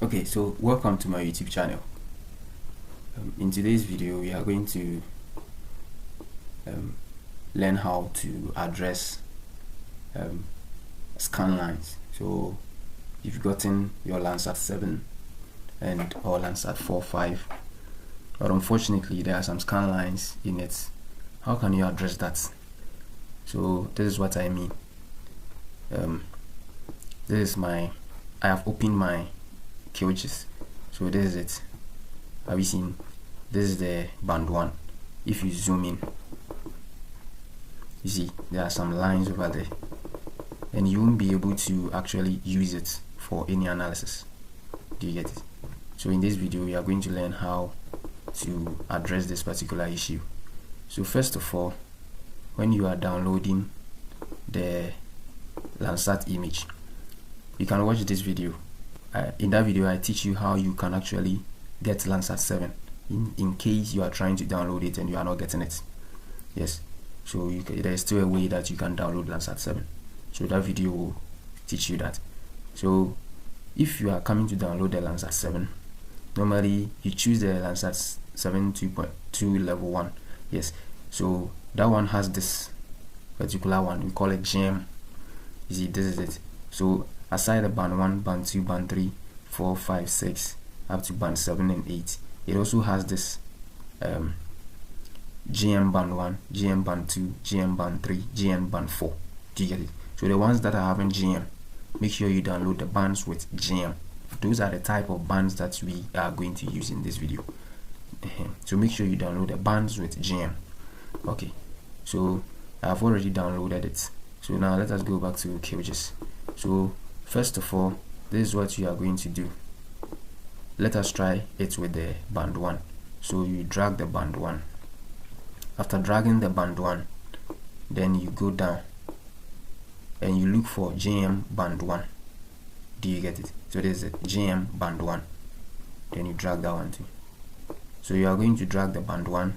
Okay, so welcome to my YouTube channel. In today's video we are going to learn how to address scan lines. So you've gotten your Landsat 7 and or Landsat 4.5, but unfortunately there are some scan lines in it. How can you address that? So this is what I mean. I have opened my QGIS. So this is it. Have you seen? This is the band 1. If you zoom in, you see there are some lines over there, and you won't be able to actually use it for any analysis. Do you get it? So in this video we are going to learn how to address this particular issue. So first of all, when you are downloading the Landsat image, you can watch this video. In that video I teach you how you can actually get Landsat 7 in case you are trying to download it and you are not getting it. Yes, so there is still a way that you can download Landsat 7. So that video will teach you that. So if you are coming to download the Landsat 7, normally you choose the Landsat 7 2.2 level 1. Yes, so that one has this particular one, we call it GM. You see, this is it. So aside the band 1, band 2, band 3, 4, 5, 6 up to band 7 and 8, it also has this GM band 1, GM band 2, GM band 3, GM band 4. Do you get it? So the ones that are having GM, make sure you download the bands with GM. Those are the type of bands that we are going to use in this video. So make sure you download the bands with GM. Okay, so I've already downloaded it. So now let us go back to QGIS. So first of all, this is what you are going to do. Let us try it with the band 1. So you drag the band 1. After dragging the band 1, then you go down and you look for GM band 1. Do you get it? So this is it, GM band 1. Then you drag that one too. So you are going to drag the band 1,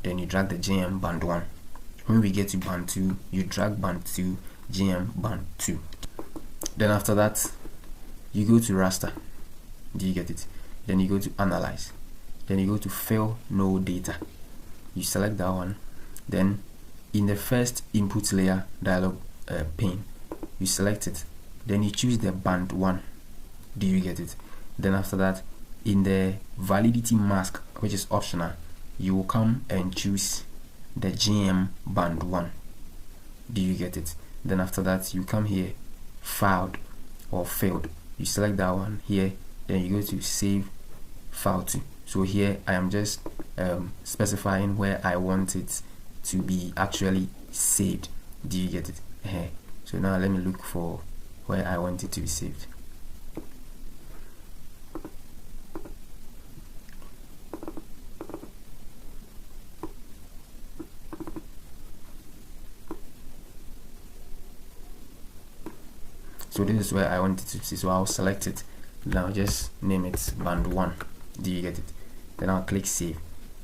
then you drag the GM band 1. When we get to band 2, you drag band 2, GM band 2. Then after that, you go to raster. Do you get it? Then you go to analyze. Then you go to fill no data. You select that one. Then in the first input layer dialog pane, you select it. Then you choose the band 1. Do you get it? Then after that, in the validity mask, which is optional, you will come and choose the GM band 1. Do you get it? Then after that, you come here, filed or failed. You select that one here. Then you go to save file to. So here I am just specifying where I want it to be actually saved. Do you get it? So now let me look for where I want it to be saved. So this is where I want it to see. So I'll select it. Now just name it band 1. Do you get it? Then I'll click save.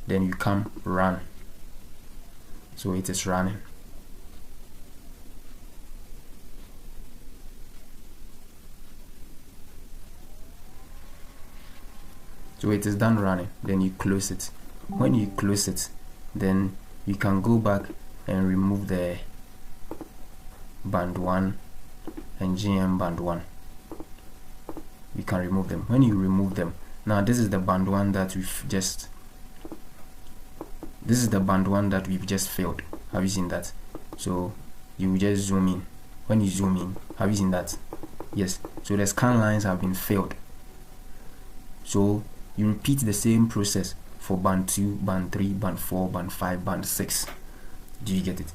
Then you come run. So it is running. So it is done running. Then you close it. When you close it, then you can go back and remove the band 1 and GM band 1. You can remove them. When you remove them, now this is the band 1 that we've just filled. Have you seen that? So you just zoom in. When you zoom in, have you seen that? Yes, so the scan lines have been filled. So you repeat the same process for band 2, band 3, band 4, band 5, band 6. Do you get it?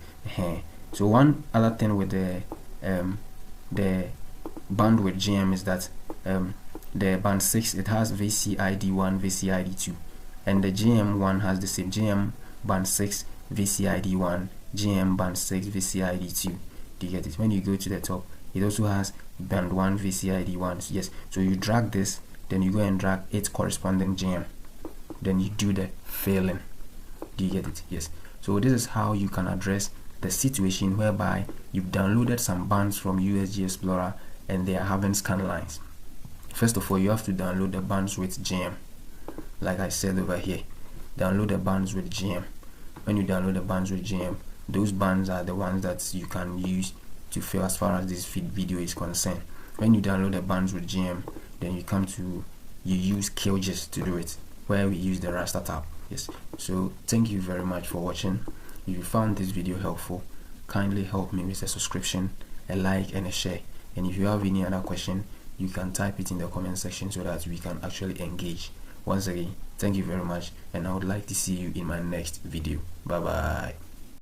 So one other thing with the band with GM is that the band 6, it has VCID1, VCID2, and the GM one has the same GM band 6, VCID1, GM band 6, VCID2. Do you get it? When you go to the top, it also has band 1, VCID1. Yes, so you drag this, then you go and drag its corresponding GM, then you do the filling. Do you get it? Yes. So this is how you can address the situation whereby you've downloaded some bands from USGS Explorer and they are having scan lines. First of all, you have to download the bands with GM. Like I said over here, download the bands with GM. When you download the bands with GM, those bands are the ones that you can use to fill as far as this video is concerned. When you download the bands with GM, then you use QGIS to do it, where we use the raster tab. Yes, so thank you very much for watching. If you found this video helpful, kindly help me with a subscription, a like and a share. And if you have any other question, you can type it in the comment section so that we can actually engage. Once again, thank you very much, and I would like to see you in my next video. Bye bye.